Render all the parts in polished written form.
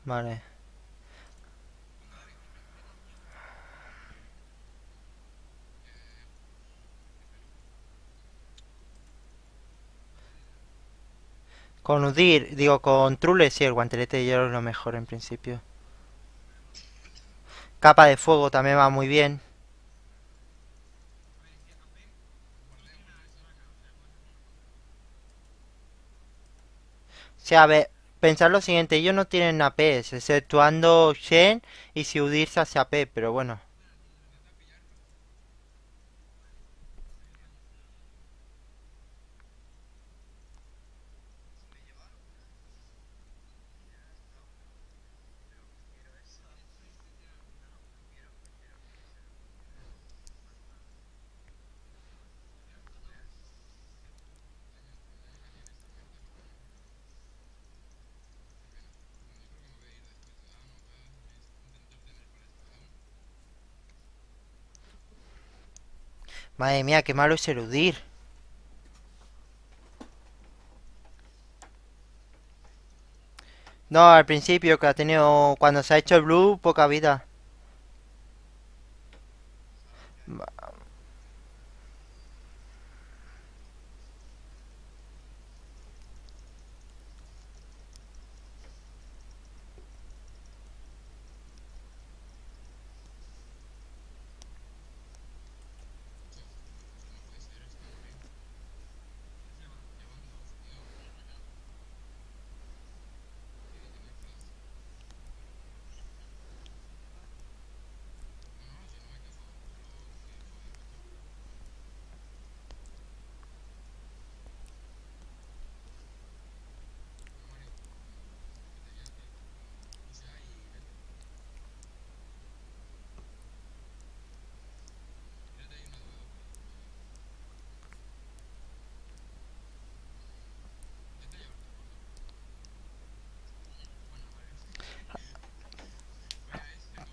Vale. Con Udir, digo, con Trule sí, el guantelete de hielo es lo mejor en principio. Capa de fuego también va muy bien. O sea, a ver, pensar lo siguiente, ellos no tienen APs, exceptuando Shen y si Udir se hace AP, pero bueno. Madre mía, qué malo es el Udir. No, al principio que ha tenido, cuando se ha hecho el blue, poca vida.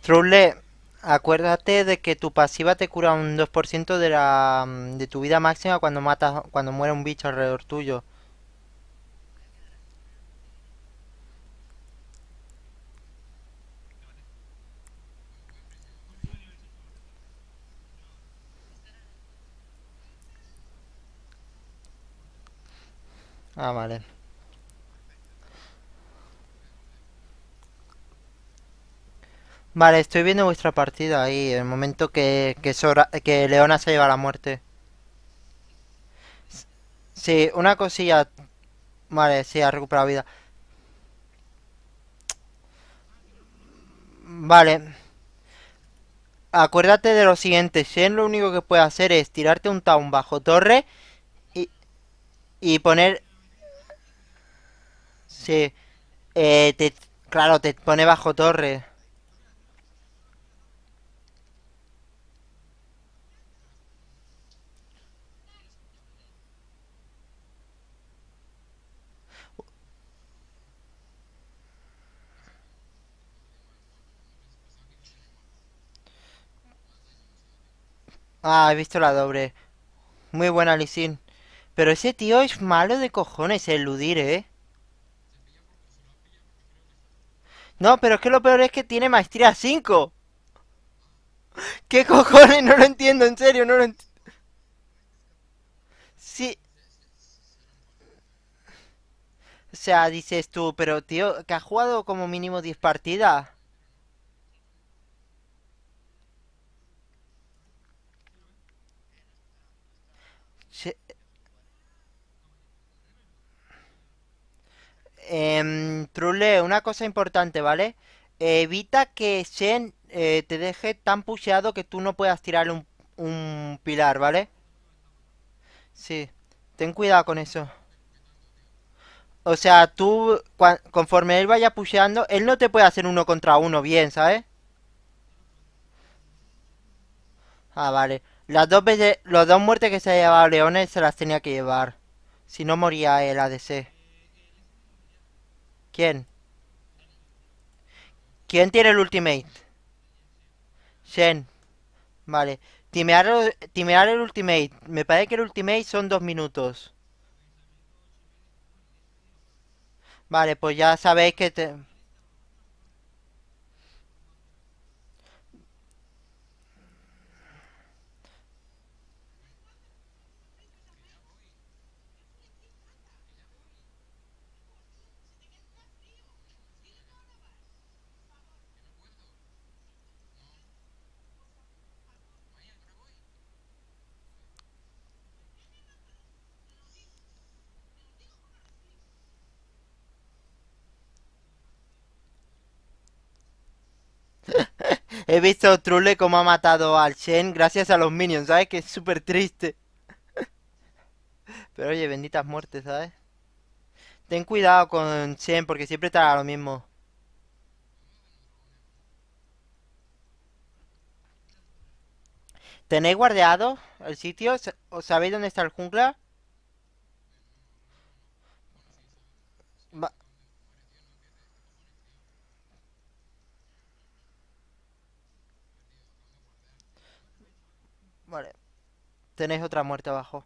Trule, acuérdate de que tu pasiva te cura un 2% de de tu vida máxima cuando matas, cuando muere un bicho alrededor tuyo. Ah, vale. Vale, estoy viendo vuestra partida ahí, el momento que Leona se lleva la muerte. Sí, una cosilla. Vale, sí, ha recuperado vida. Vale, acuérdate de lo siguiente, Shen lo único que puede hacer es tirarte un town bajo torre y, y poner... Sí, claro, te pone bajo torre. Ah, he visto la doble. Muy buena, Lee Sin. Pero ese tío es malo de cojones, el eludir, ¿eh? No, pero es que lo peor es que tiene maestría 5. ¿Qué cojones? No lo entiendo, en serio, no lo entiendo. Sí, o sea, dices tú, pero tío, que ha jugado como mínimo 10 partidas. Se- Trule, una cosa importante, ¿vale? Evita que Shen te deje tan pusheado que tú no puedas tirarle un pilar, ¿vale? Sí, ten cuidado con eso. O sea, tú, conforme él vaya pusheando, él no te puede hacer uno contra uno bien, ¿sabes? Ah, vale. Las dos veces, las dos muertes que se ha llevado Leones se las tenía que llevar. Si no moría el ADC. ¿Quién? ¿Quién tiene el ultimate? Shen. Vale. Timear el ultimate. Me parece que el ultimate son 2 minutos. Vale, pues ya sabéis que te... He visto Trule cómo ha matado al Shen gracias a los minions, ¿sabes? Que es súper triste. Pero oye, benditas muertes, ¿sabes? Ten cuidado con Shen porque siempre te hará lo mismo. ¿Tenéis guardeado el sitio? ¿O sabéis dónde está el jungla? Va- vale, tenéis otra muerte abajo.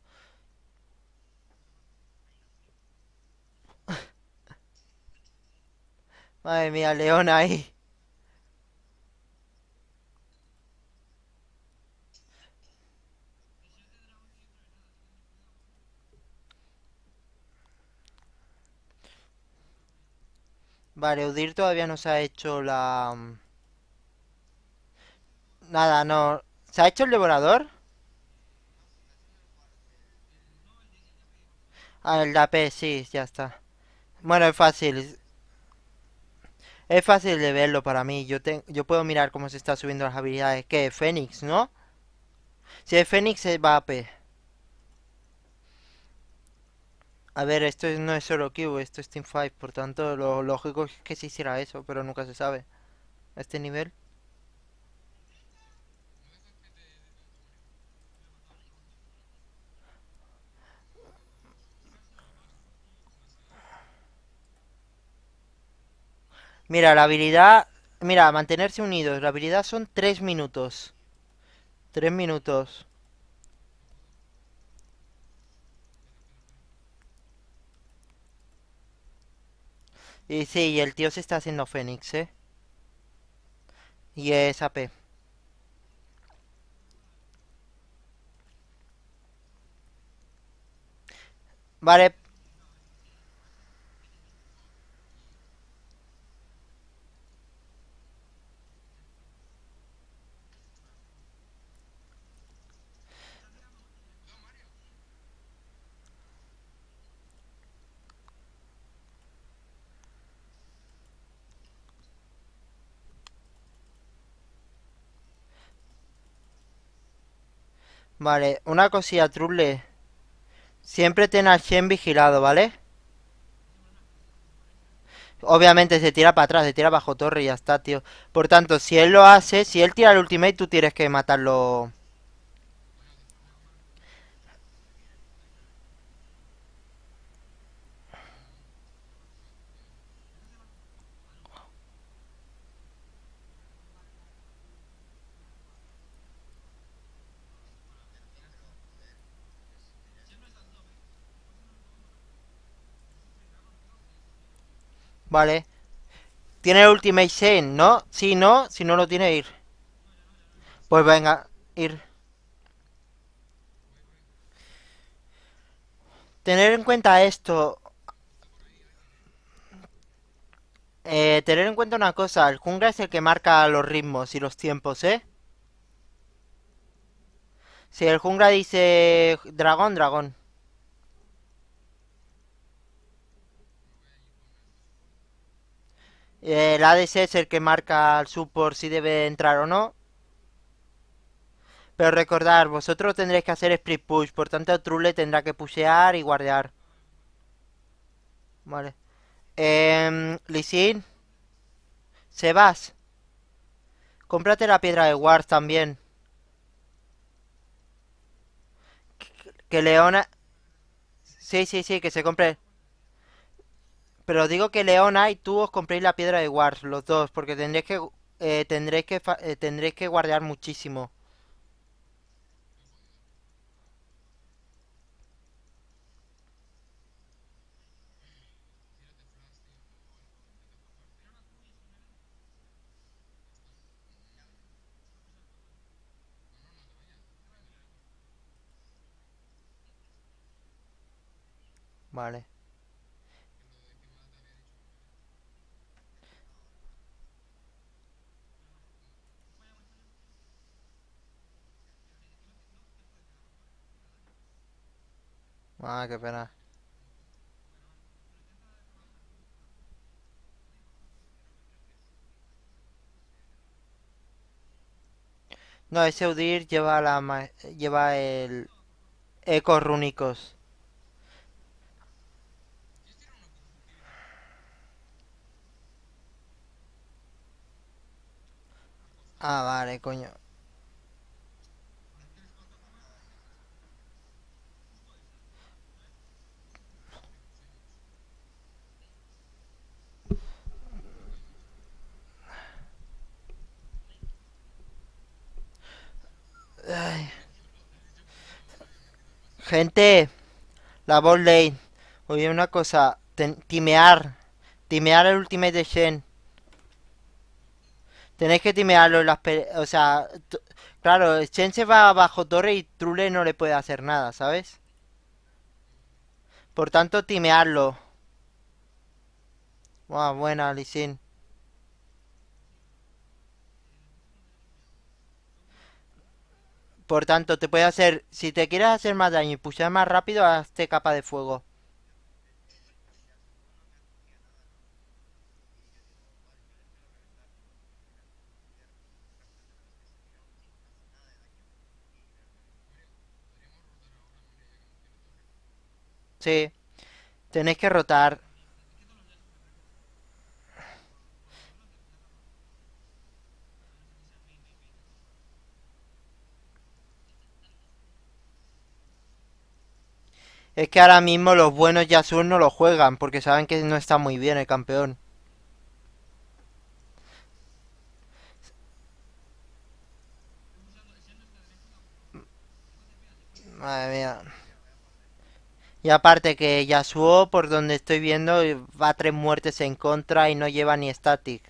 Madre mía, León ahí. Vale, Udir todavía no se ha hecho la... Nada, no. ¿Se ha hecho el devorador? Ah, el AP, sí, ya está. Bueno, es fácil. Es fácil de verlo para mí. Yo puedo mirar cómo se está subiendo las habilidades. ¿Qué? Fénix, ¿no? Si es Fénix, va AP. A ver, no es solo Q, esto es Team 5. Por tanto, lo lógico es que se hiciera eso, pero nunca se sabe. A este nivel. Mira, la habilidad... Mira, mantenerse unidos. La habilidad son 3 minutos. 3 minutos. Y sí, y el tío se está haciendo Fénix, ¿eh? Y es AP. Vale, vale. Una cosilla, Trulle. Siempre ten al Shen vigilado, ¿vale? Obviamente se tira para atrás, se tira bajo torre y ya está, tío. Por tanto, si él lo hace, si él tira el ultimate, tú tienes que matarlo. Vale. Tiene el ultimate Shen, ¿no? Si no, si no lo tiene, ir. Pues venga, ir. Tener en cuenta esto. Tener en cuenta una cosa. El jungla es el que marca los ritmos y los tiempos, ¿eh? Si el jungla dice dragón, dragón. El ADC es el que marca al support si debe entrar o no. Pero recordad, vosotros tendréis que hacer split push. Por tanto, Trule tendrá que pushear y guardear. Vale. Lee Sin, Sebas, cómprate la piedra de Ward también. Que Leona... Sí, sí, sí, que se compre... Pero digo que Leona y tú os compréis la piedra de Ward, los dos, porque tendréis que guardear muchísimo. Vale. Ah, qué pena. No, ese Udir lleva lleva el ecos rúnicos. Ah, vale, coño. Ay. Gente, la bot lane. Oye, una cosa. Timear. Timear el ultimate de Shen. Tenéis que timearlo en las O sea, claro, Shen se va bajo torre y Trule no le puede hacer nada, ¿sabes? Por tanto, timearlo. Buah, buena, Lee Sin. Por tanto, te puede hacer. Si te quieres hacer más daño y pushar más rápido, hazte capa de fuego. Sí, tenéis que rotar. Es que ahora mismo los buenos Yasuo no lo juegan porque saben que no está muy bien el campeón. Madre mía. Y aparte que Yasuo, por donde estoy viendo, va a 3 muertes en contra y no lleva ni static.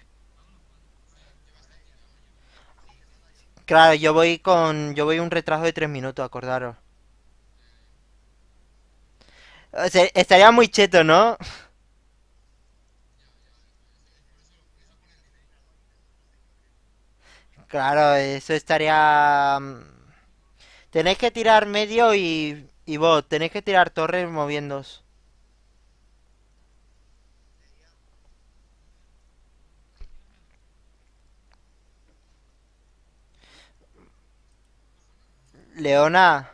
Claro, yo voy un retraso de 3 minutos, acordaros. O sea, estaría muy cheto, ¿no? Claro, eso estaría... Tenéis que tirar medio y bot, tenéis que tirar torres moviéndos. Leona,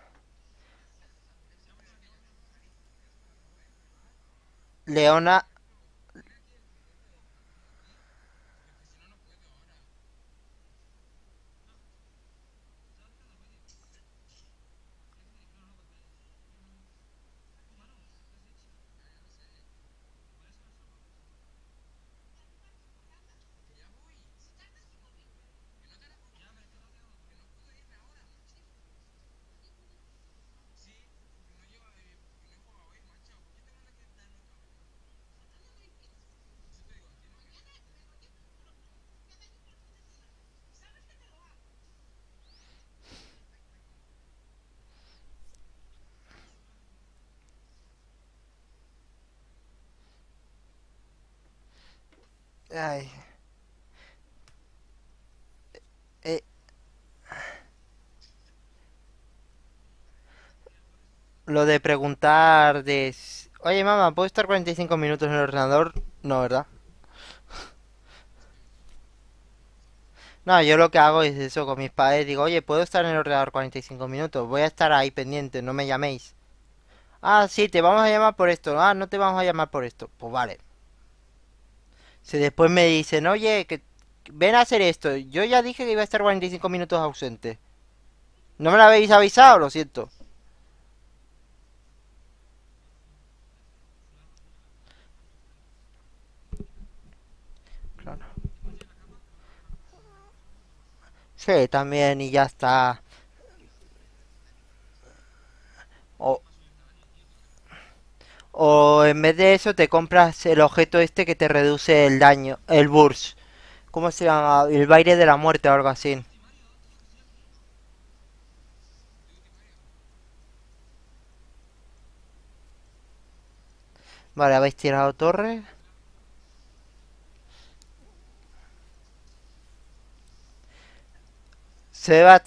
Leona, ay, eh, lo de preguntar de... Oye, mamá, ¿puedo estar 45 minutos en el ordenador? No, ¿verdad? No, yo lo que hago es eso con mis padres. Digo, oye, ¿puedo estar en el ordenador 45 minutos? Voy a estar ahí pendiente, no me llaméis. Ah, sí, te vamos a llamar por esto. Ah, no te vamos a llamar por esto. Pues vale. Si después me dicen, oye, que ven a hacer esto. Yo ya dije que iba a estar 45 minutos ausente. ¿No me lo habéis avisado? Lo siento. Claro. Sí, también, y ya está. O, o en vez de eso te compras el objeto este que te reduce el daño, el burst. ¿Cómo se llama? El baile de la muerte o algo así. Vale, habéis tirado torre. Seba,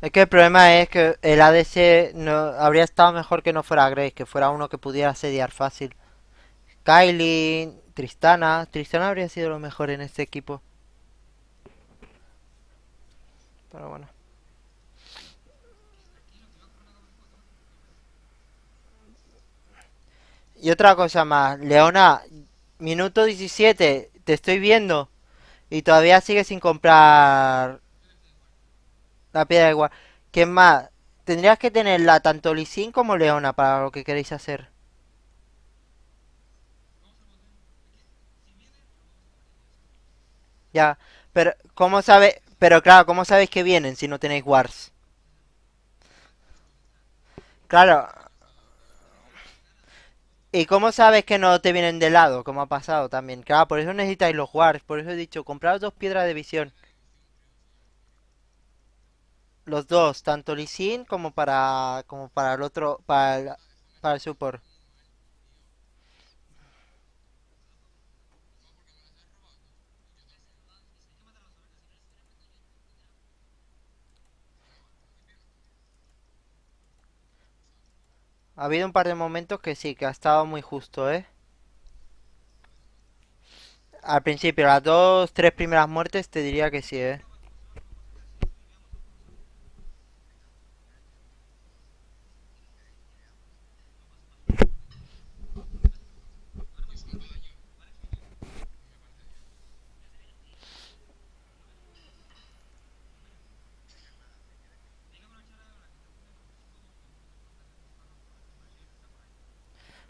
Es que el problema es que el ADC no, habría estado mejor que no fuera Grace, que fuera uno que pudiera asediar fácil. Kylie, Tristana. Tristana habría sido lo mejor en este equipo. Pero bueno. Y otra cosa más. Leona, minuto 17. Te estoy viendo. Y todavía sigues sin comprar la piedra igual. ¿Qué más? Tendrías que tenerla tanto Lee Sin como Leona para lo que queréis hacer. Ya. Pero, ¿cómo sabe? Pero claro, ¿cómo sabéis que vienen si no tenéis Wars? Claro. ¿Y cómo sabes que no te vienen de lado? Como ha pasado también. Claro, por eso necesitáis los Wars. Por eso he dicho, compraos dos piedras de visión. Los dos, tanto Lee Sin como para el otro, para el support. Ha habido un par de momentos que sí, que ha estado muy justo, ¿eh? Al principio, las dos, tres primeras muertes te diría que sí, ¿eh?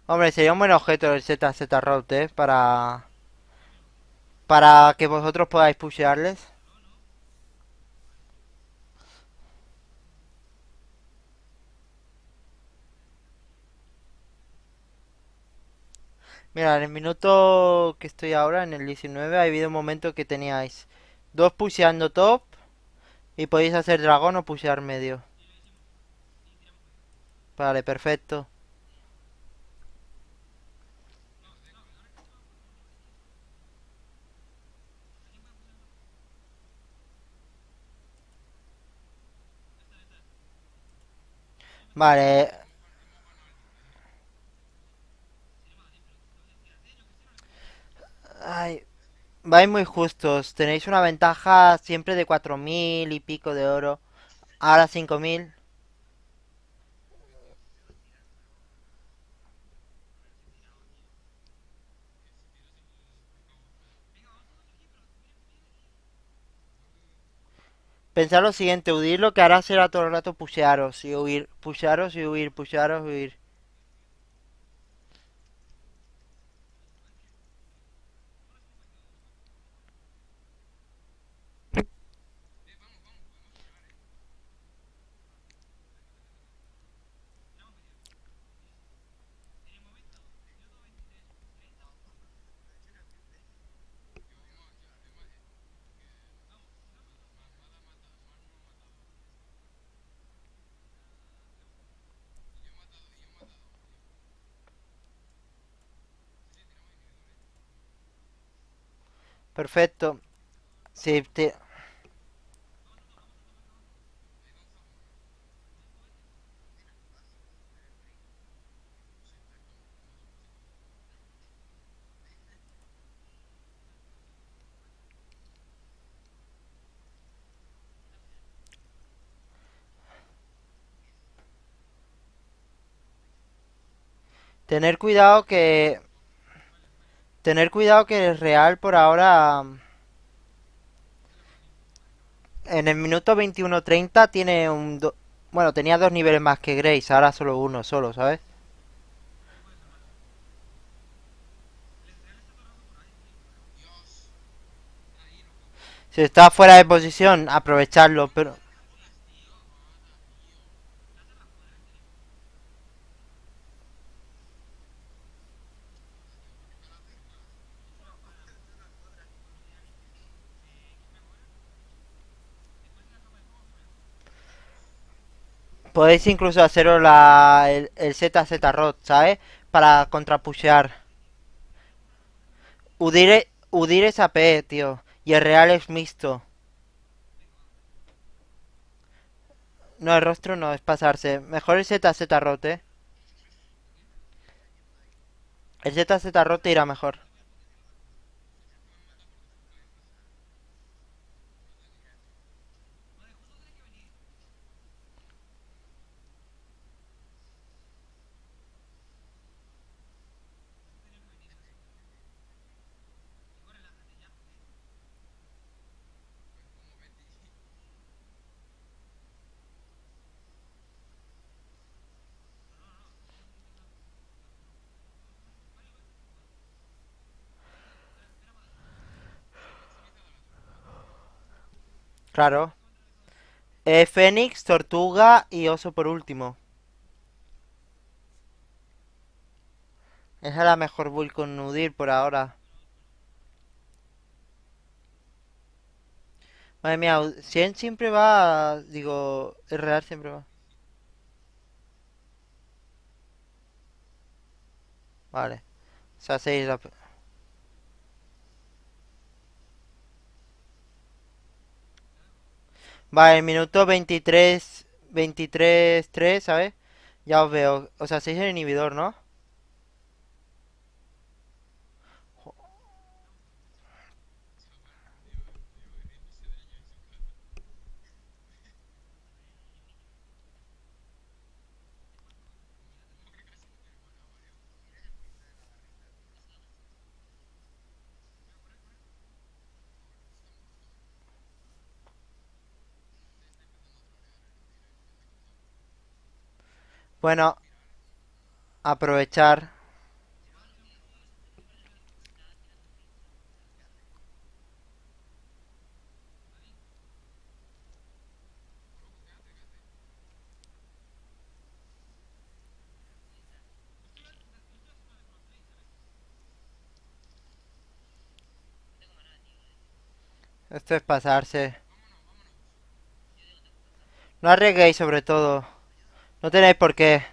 Hombre, sería un buen objeto el ZZ Route, ¿eh? Para que vosotros podáis pushearles. Mira, en el minuto que estoy ahora, en el 19, ha habido un momento que teníais dos pusheando top y podéis hacer dragón o pushear medio. Vale, perfecto. Vale, ay, vais muy justos. Tenéis una ventaja siempre de 4000 y pico de oro. Ahora 5000. Pensad lo siguiente, huir lo que hará será todo el rato pushearos y huir, pushearos y huir, pushearos y huir. Perfecto. Sí, tener cuidado que... Tener cuidado que el Real por ahora... En el minuto 21:30 tiene un... Bueno, tenía dos niveles más que Grace, ahora solo uno solo, ¿sabes? Si está fuera de posición, aprovecharlo, pero... Podéis incluso haceros el ZZ Rod, ¿sabes? Para contrapushear. Udir es AP, tío. Y el Real es mixto. No, el rostro no, es pasarse. Mejor el ZZ rote. El ZZ rote irá mejor. Claro. Fénix, tortuga y oso por último. Esa es la mejor build con Nudir por ahora. Madre mía, 100 siempre va. Digo, el real siempre va. Vale. O sea, 6 la... Vale, minuto 23. 23, 3, ¿sabes? Ya os veo. O sea, 6 el inhibidor, ¿no? Bueno, aprovechar. Esto es pasarse. No arriesguéis sobre todo. No tenéis por qué.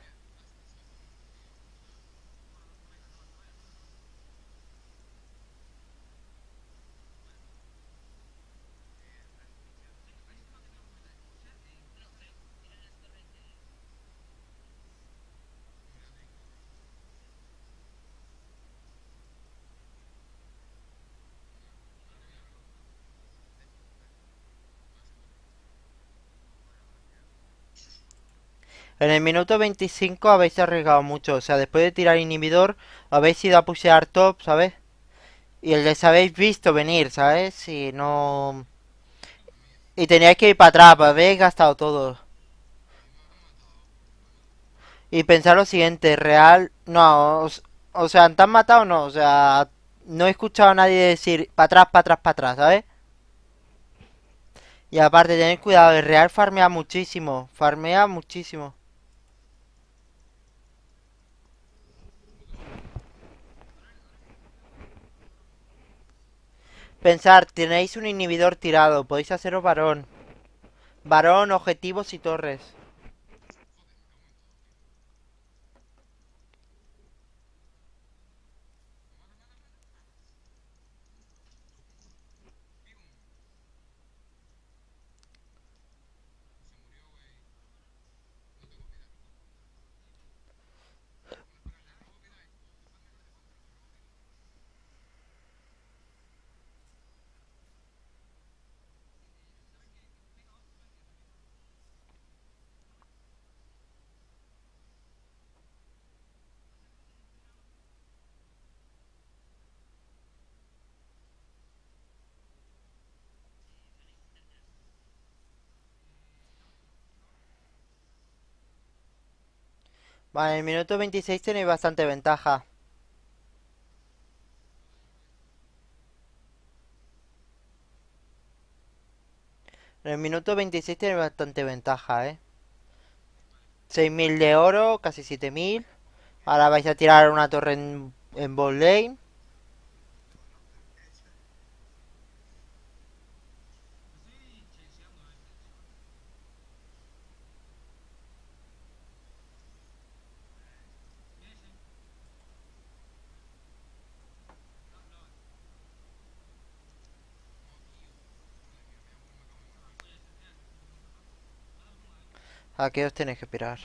En el minuto 25 habéis arriesgado mucho. O sea, después de tirar inhibidor, habéis ido a pushear top, ¿sabes? Y les habéis visto venir, ¿sabes? Y no... Y teníais que ir para atrás, pues habéis gastado todo. Y pensar lo siguiente, real... No, o sea, ¿te han matado o no? O sea, no he escuchado a nadie decir para atrás, para atrás, para atrás, ¿sabes? Y aparte, tened cuidado, el real farmea muchísimo. Farmea muchísimo. Pensar, tenéis un inhibidor tirado, podéis haceros varón. Varón, objetivos y torres. Vale, en el minuto 26 tenéis bastante ventaja. En el minuto 26 tenéis bastante ventaja, 6000 de oro, casi 7000. Ahora vais a tirar una torre en bot lane. ¿A qué os tenéis que pirar?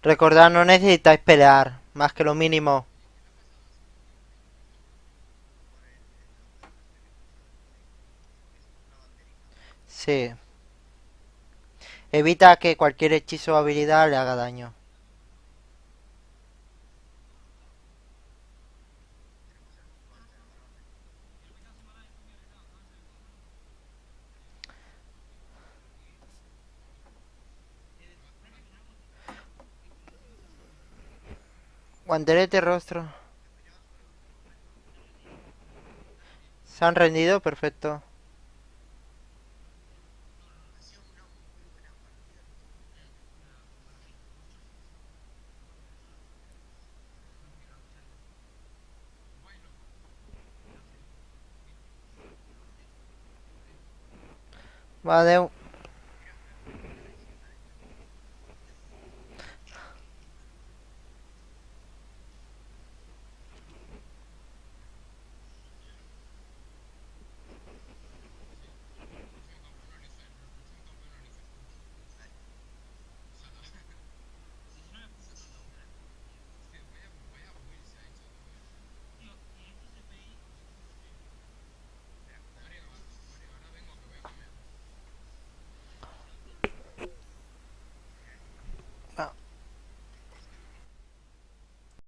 Recordad, no necesitáis pelear, más que lo mínimo. Sí. Evita que cualquier hechizo o habilidad le haga daño. Guantelete, rostro. ¿Se han rendido? Perfecto. Vale.